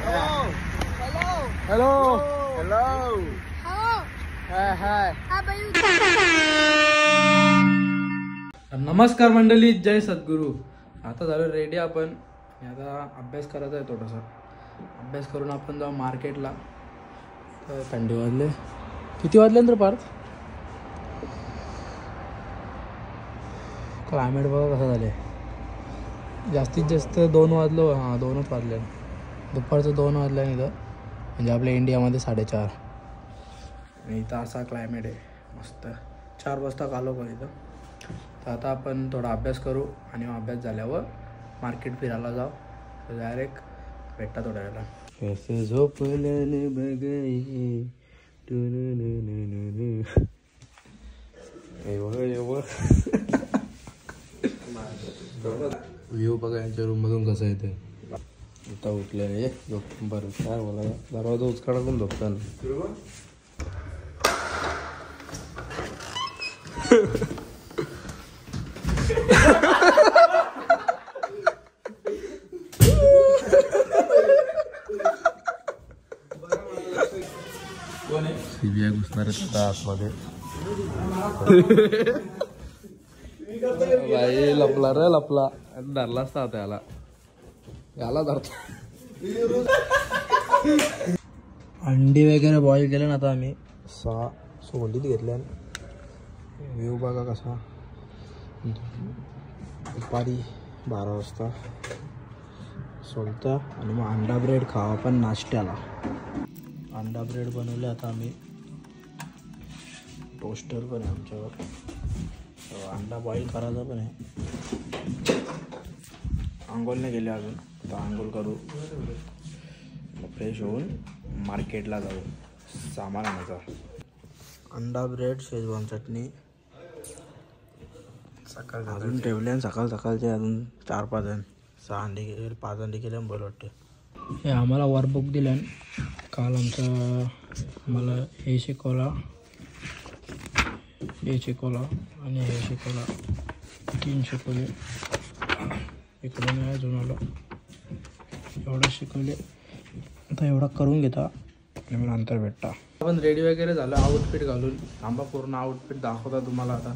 Hello hello. हाय. नमस्कार मंडळी, जय सद्गुरू. आता झालं रेडी आपण. आता अभ्यास करायचा आहे थोडासा. अभ्यास करून आपण जाऊ मार्केटला. तर थंडी वाजले. किती वाजले तर पार्थ? क्लायमेट बघा कसं झालं आहे. जास्तीत जास्त 2 वाजलो. हां 2च वाजले. दुपारचं 2 वाजलं आहे इथं. म्हणजे आपल्या इंडियामध्ये 4:30. आणि इथं असा क्लायमेट आहे मस्त. 4 वाजता आलो पण इथं. तर आता आपण थोडा अभ्यास करू आणि अभ्यास झाल्यावर मार्केट फिरायला जाऊ. तर डायरेक्ट भेटता थोड्या वेळेला. कैसे झोपल्याने बघाई व्ह्यू बघा यांच्या रूममधून कसं येते. आता उठलेलं झोप. बरं काय बोला, दरवाजा उचकाडा पण झोपता ना. सीबीआय घुसणार आहे आतमध्ये. बाई लपला रे लपला. धरला असता त्याला. याला धरतो. अंडी वगैरे बॉईल केले ना आता आम्ही. 6 सोंडीत घेतल्या. व्ह्यू बघा कसा. दुपारी 12 वाजता सोलता. आणि मग अंडा ब्रेड खावा पण नाश्त्याला. अंडा ब्रेड बनवले आता आम्ही. टोस्टर पण आहे आमच्यावर. अंडा बॉईल करायचा पण आहे. आंघोळ नाही गेले अजून. तर आंघोळ करू. मग फ्रेश होऊन मार्केटला जाऊ सामान आणायचा. अंडा ब्रेड, शेजवान चटणी सकाळ अजून ठेवले. आणि सकाळचे अजून 4-5 जण. 6 अंडी केले, 5 अंडी केले बरं वाटते. हे आम्हाला वर्कबुक दिल्या. काल आम्हाला हे शिकवला आणि हे शिकवला. 3 शिकवले. इकडे नाही अजून आलो. एवढं शिकवले. आता एवढा करून घेता आणि मग नंतर भेटता. आपण रेडी वगैरे झालं आउटफिट घालून. आंबा पूर्ण आउटफिट दाखवता तुम्हाला आता.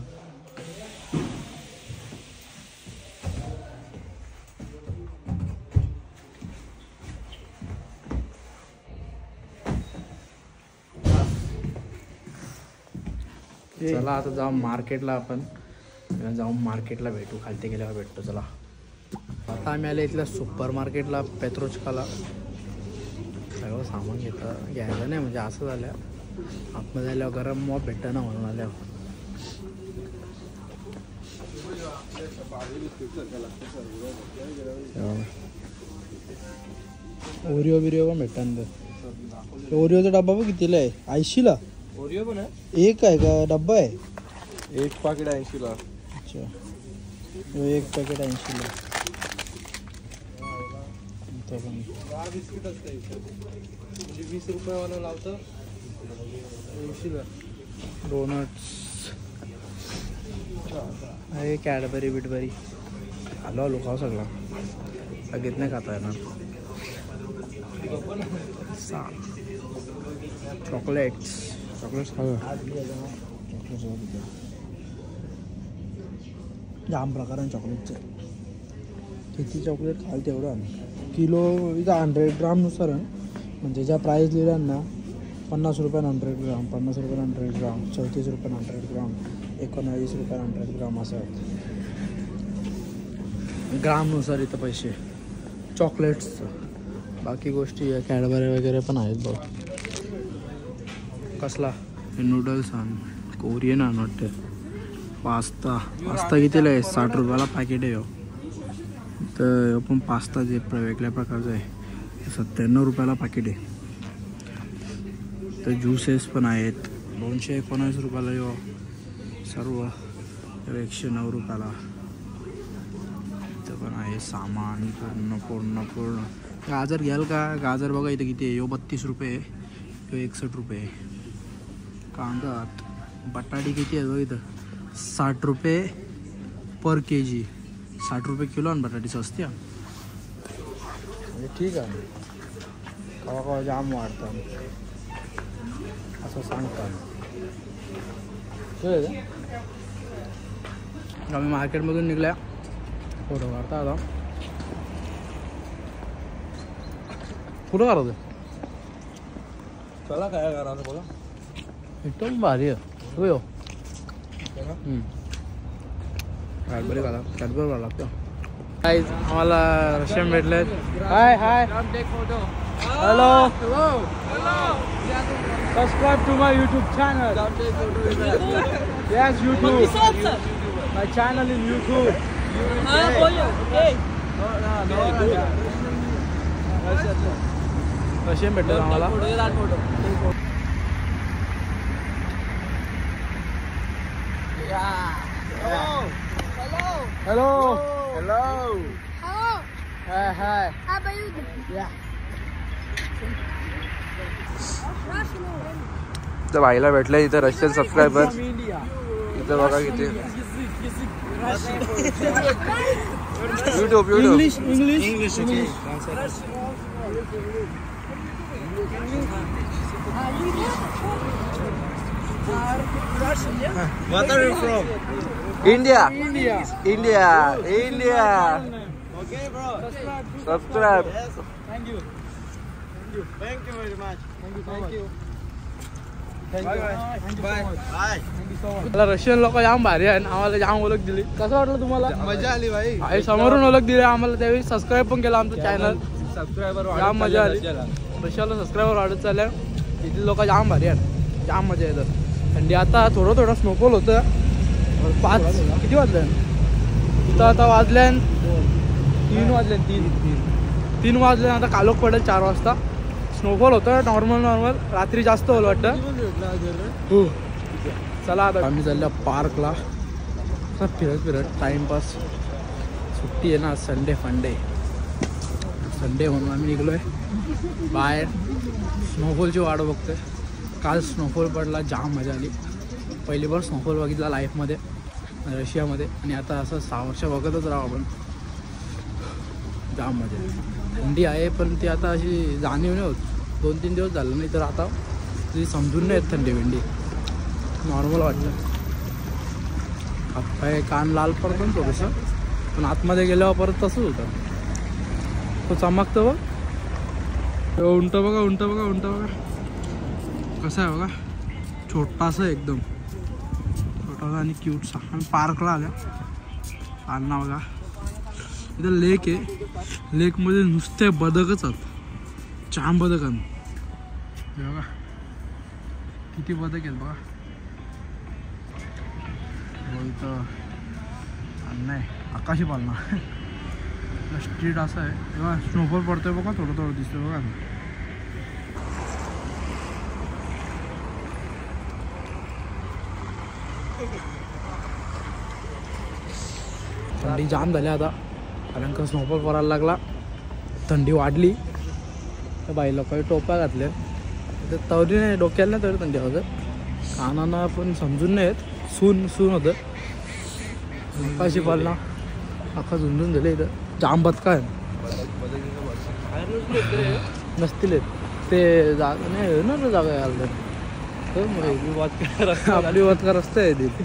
चला आता जाऊ मार्केटला. आपण जाऊन मार्केटला भेटू. खालती गेल्यावर भेटतो. चला आता आम्ही आले इथल्या सुपर मार्केटला, पेत्रोचकाला. सगळं सामान घ्यायचं नाही म्हणजे असं झालं. आतमध्ये आल्यावर गरम मॉप भेटतं ना म्हणून आल्यावर. ओरिओ बिरिओ पण भेटतं. ओरिओचा डब्बा पण कितीला आहे? 80ला. ओरिओ पण आहे. एक आहे का डब्बा आहे? एक पाकिट 80ला. अच्छा, एक पॅकेट 80ला. बिस्किट असतं म्हणजे 20 रुपयावाला लावतं 80ला. डोनट्स आहे. कॅडबरी बिटबरी. आलो खाऊ सगळा. लगेच नाही खाता येणार. चॉकलेट्स खाऊ. जाम प्रकार चॉकलेटचे. किती चॉकलेट खाल तेवढं. किलो इथं 100 ग्रामनुसार. म्हणजे ज्या प्राईस लिहिल्या ना 50 रुपयानं 100 ग्राम, 50 रुपयानं 100 ग्राम, 34 रुपयानं 100 ग्राम, 19 रुपयानं 100 ग्राम असं ग्रामनुसार इथं पैसे चॉकलेट्सचं. बाकी गोष्टी कॅडबरी वगैरे पण आहेत बघ. कसला नूडल्स आण. कोरियन आण वाटते. पास्ता कितीला आहे? 60 रुपयाला पॅकेट आहे. तर पण पास्ता जे वेगळ्या प्रकारचं आहे 97 रुपयाला पॅकेट आहे. तर ज्युसेस पण आहेत 219 रुपयाला. सर्व 109 रुपयाला. इथं पण आहे सामान पूर्ण. गाजर घ्याल का? गाजर बघा इथं किती आहे. 32 रुपये. 61 रुपये. कांदा बटाटी किती आहे बघ इथं. 60 रुपये पर kg. 60 रुपये किलो आणि बटाटी स्वस्त आहे. ठीक आहे. कवा कवा जाम वाढतं असं सांगतात. आम्ही मार्केटमधून निघल्या फोटो काढता आता. कुठं काढतो चला काय करा बोला. एकदम भारी आहे. हो यो कॅडबरी घाला कॅडबरी घाला लागतं. गाईज आम्हाला रशियन भेटलेत. Hi hi hello subscribe to my YouTube channel. Yes, YouTube. My channel is YouTube. Russian भेटलं आम्हाला. Hello hello hi hi. त्या भाईला भेटलं इथं रशियन सबस्क्रायबर. इथं बघा किती YouTube English English English What are you from? India India. India India. Okay, bro. Subscribe. Thank you. Thank you very much. Thank you so much. Bye bye. Bye. मला Russian लोक जाम भारी आहे. आम्हाला जाम ओळख दिली. कसं वाटलं तुम्हाला? मजा आली भाई. आई समोरून ओळख दिली आम्हाला. त्यावेळी सबस्क्राईब पण केलं आमचं चॅनल. सबस्क्रायबर जाम मजा आली. रशियाला सबस्क्रायबर वाढत चालल्या. इथली लोक जाम भारी आहेत. जाम मजा येतं. थंडी आता थोडं थोडं स्नोफॉल होतं. 5 किती वाजले इथं आता वाजल्या 3 वाजले. 3 वाजले. आता कालोख पडेल 4 वाजता. स्नोफॉल होतं नॉर्मल. रात्री जास्त होईल वाटतं. हो चला आता आम्ही चालल्या पार्कला. फिरत टाइमपास. सुट्टी आहे ना संडे म्हणून आम्ही निघलोय बाहेर. स्नोफॉलची वाट बघतोय. काल स्नोफॉल पडला. जाम मजा आली. पहिली बार स्नोफॉल बघितला लाईफमध्ये रशियामध्ये. आणि आता असं 6 वर्ष बघतच राहू आपण. जाम मजा. थंडी आहे पण ती आता अशी जाणीव नाही होत. 2-3 दिवस झालं नाही तर आता ती समजून नाही येत थंडी विंडी. नॉर्मल वाटलं. हातपाय कान लाल पडतं थोडंसं. पण आतमध्ये गेल्यावर परत तसंच होतं. तो चमकतं बघ. उंट बघा कसं आहे बघा. छोटासा एकदम छोटासा आणि क्यूटसा. आम्ही पार्कला आल्या. चालना बघा. इथं लेक आहे. लेकमध्ये नुसते बदकच आहेत. जाम बदक आहेत. बघा किती बदक आहेत बघा. इथं नाही आकाशी पालना. स्ट्रीट असं आहे. तेव्हा स्नोफॉल पडतोय बघा. थोडं दिसतोय बघा. थंडी जाम झाली आता कारण का स्नोफॉल पडायला लागला. थंडी वाढली. तर बाई लोकांनी टोप्या घातल्या. तर तवरी नाही डोक्याला नाही तरी थंडी होतं. कानांना पण समजून नाही येत. सून होतं. आकाशी पालना अख्खा झुंजून झाले. इथं जाम बदका आहे. नसतील ते जागा नाही ना तर जागा यायला आपली बदका रस्ता आहे तिथे.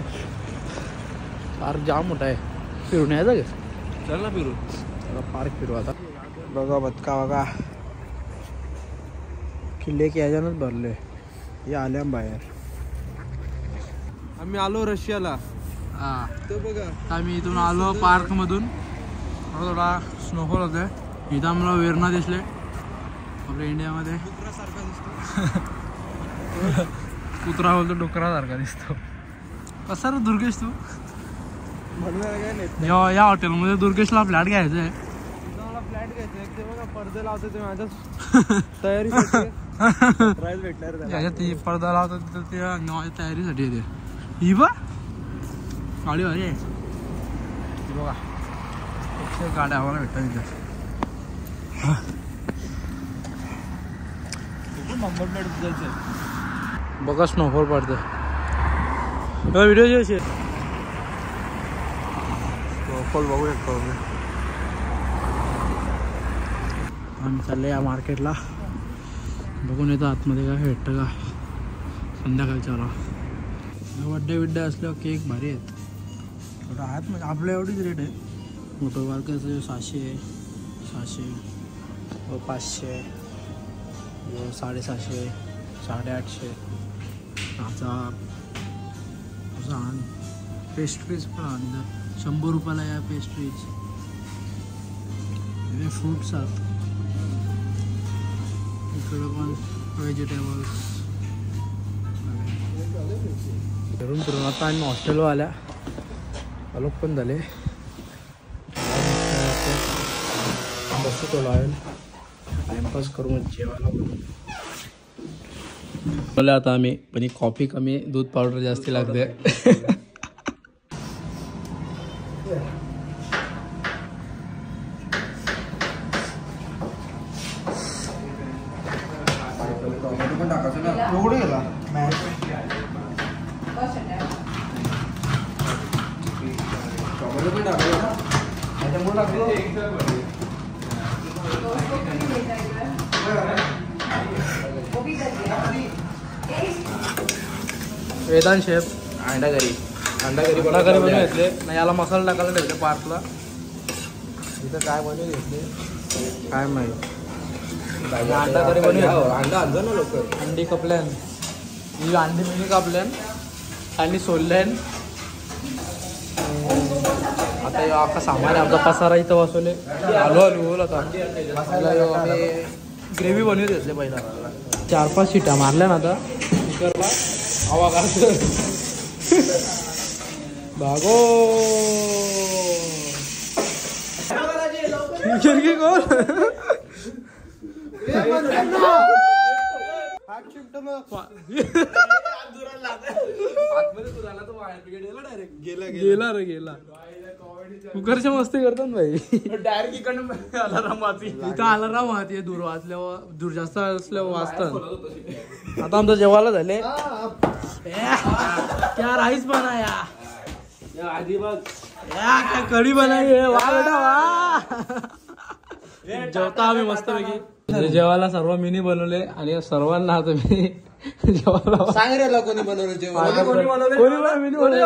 फार जाम मोठा आहे. फिरून यायचं का? चल ना फिरू. पार्क फिरू आता. बघा बदका बघा. किल्ले की याच्यानंच भरले. हे आल्या बाहेर. आम्ही आलो रशियाला. हां तो बघा. आम्ही इथून आलो पार्कमधून. थोडा स्नोफॉल होतोय. इथं आम्हाला वेरणा दिसले आपल्या इंडियामध्ये. कुत्रा बोलतो डुकरासारखा दिसतो. कसा रे दुर्गेश तू? या हॉटेलमध्ये दुर्गेशला फ्लॅट घ्यायचं आहे. फ्लॅट घ्यायचं. ते बघा पडदे लावतो ते माझ्या तयारीसाठी. प्राइस भेटणार त्याच्यात ती पडदा लावतो तिथं ते माझ्या तयारीसाठी येते. ही बघ गाडी भारी आहे. बघा गाड्या आम्हाला भेटतात तिथे. नंबर प्लेट जायचं. बघा स्नोफॉल पडते. व्हिडिओ जे स्नोफॉल बघू शकतो आम्ही चालले या मार्केटला. बघून येतं आतमध्ये काय भेटतं का संध्याकाळच्याला. बड्डे बिड्डे असल्यावर केक भारी आहेत. थोडं आहेत म्हणजे आपल्या एवढीच रेट आहे. मोठं बारकाचं 600 व 500 व 750 850 1000 असं आण. पेस्ट्रीज पण आणि 100 रुपयाला या पेस्ट्रीज. हे फ्रूट्स आहेत. इकडं पण व्हेजिटेबल्स. फिरून आता आम्ही हॉस्टेलवर आलो पण झाले. बसू थोडा वेळ टाइमपास करू मग जेवायला बोलले आता आम्ही. पण ही कॉफी कमी, दूध पावडर जास्ती लागते. वेदांत शेफ अंडा करी बनवून घेतले नाही. याला मसाला टाकायला ठेवले पार्कला. इथं काय बनवून घेतले काय माहिती. अंडा करी बनवून अंडा आणतो ना लोक. अंडी कापल्यान ही अंडी मिनी कापल्यान आणि सोलल्यान. आता अख्खा सामान आहे आमचा. पसारा इथं बसवले. आलो बोल आता आम्ही ग्रेव्ही बनवून घेतले. पहिला 4-5 शिट्या मारल्या ना आता कुकरला. हवा काढतो भागो. गेला रे गेला. कुकरच्या मस्ती करतात भाई. डायरेक्ट इकडनं अलाराम वाजती. इथं अलाराम वाजते. दूर वाजल्यावर दूर जास्त असल्यावर वाजतात. आता आमचं जेवायला झाले. क्या राईस बनाया आधी बघ. क्या कढी बनाई. वा बेटा वा. जेवता आम्ही मस्त पैकी. जेवायला सर्व मिनी बनवले आणि सर्वांना आता मी जेवायला सांग रे. कोणी बनवलं जेवण? कोणी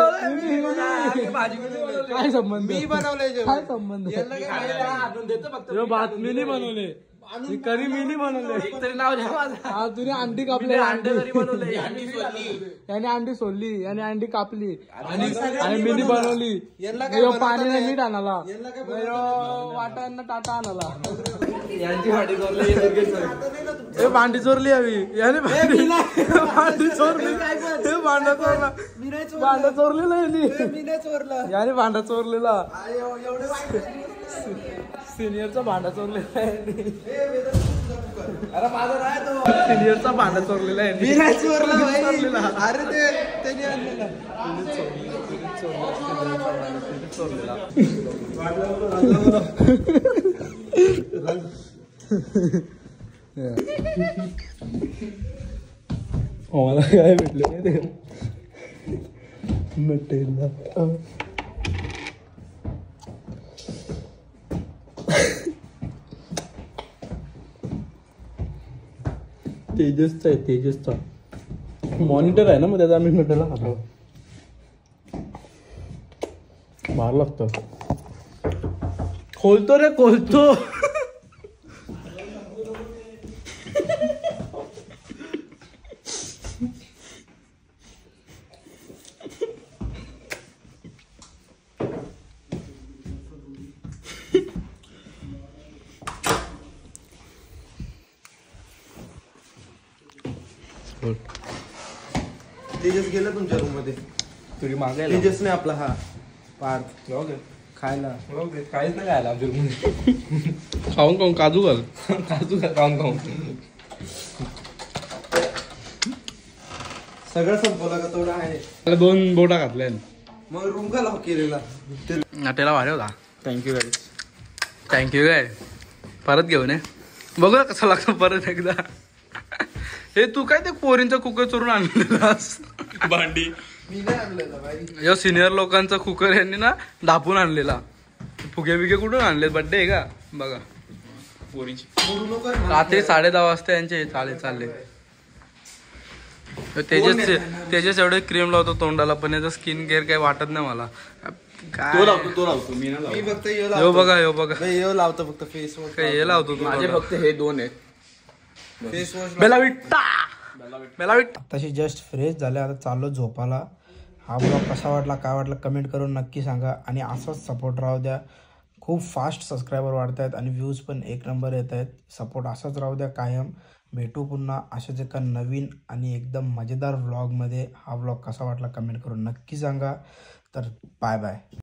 काय संबंध? मी बनवले. काय संबंध? बातमी बनवले. करी मी नाही बनवले. तरी नाव घ्या. तुम्ही अंडी कापले. याने अंडी सोडली. याने अंडी कापली आणि मिनी बनवली. पाणी मीठ आणाला. वाटांना टाटा आणाला. यांची भांडी चोरली. भांडी चोरली हवी. याने भांडी चोरली. भांडा चोरला. भांडा चोरलेला याने. भांडा चोरलेला. सिनियरचा भांडा चोरलेला आहे. सिनियरचा भांडा चोरलेला आहे. अरे ते मला काय भेटलं नटेला. तेजसचा आहे. तेजसचा मॉनिटर आहे ना. मग त्याचा आम्ही नटेला खातो. मार लागतं. खोलतो रे खोलतो. तेजस गेला तुमच्या रूम मध्ये. तुझी मागे तेजसने आपला हा पार्थ खायला. काहीच नाही खायला आमच्या रूम मध्ये. खाऊन खाऊन काजू घाल. काजू घाल खाऊन खाऊन. सगळं संपवला का तेवढा आहे. 2 बोटा घातल्या. मग रूम का लॉक केलेला. नाट्याला भारी होता. Thank you guide. Thank you guide. परत घेऊन ये. बघू ना कसं लागतं परत एकदा. हे तू काय ते पोरींचा कुकर चोरून आणलेलास. भांडी मी नाही आणलेला भाई. या सिनियर लोकांचा कुकर यांनी ना धापून आणलेला. फुगे बिगे कुठून आणले. बड्डे आहे का बघा. पोरीची. रात्री 10:30 वाजता यांचे चालले. तेजस एवढे क्रीम लावतो तोंडाला, पण याचं स्किन केअर काही वाटत नाही मला. तो लावतो मी ना. मी फक्त यो बघा यो लावतो फक्त फेस वॉश. हे लावतो तू. माझे फक्त हे 2 आहेत फेस वॉश. बेलाविटा. तशी जस्ट फ्रेश झाले, आता चाललो झोपाला. हा ब्लॉग कसा वाटला, काय वाटलं कमेंट करून नक्की सांगा. आणि असाच सपोर्ट राहू द्या. खूप फास्ट सबस्क्रायबर वाढत आहेत आणि व्ह्यूज पण 1 नंबर येत आहेत. सपोर्ट असाच राहू द्या कायम. भेटू पुन्हा अशाच एका नवीन आणि एकदम मजेदार व्लॉगमध्ये. हा व्लॉग कसा वाटला कमेंट करून नक्की सांगा. तर बाय बाय.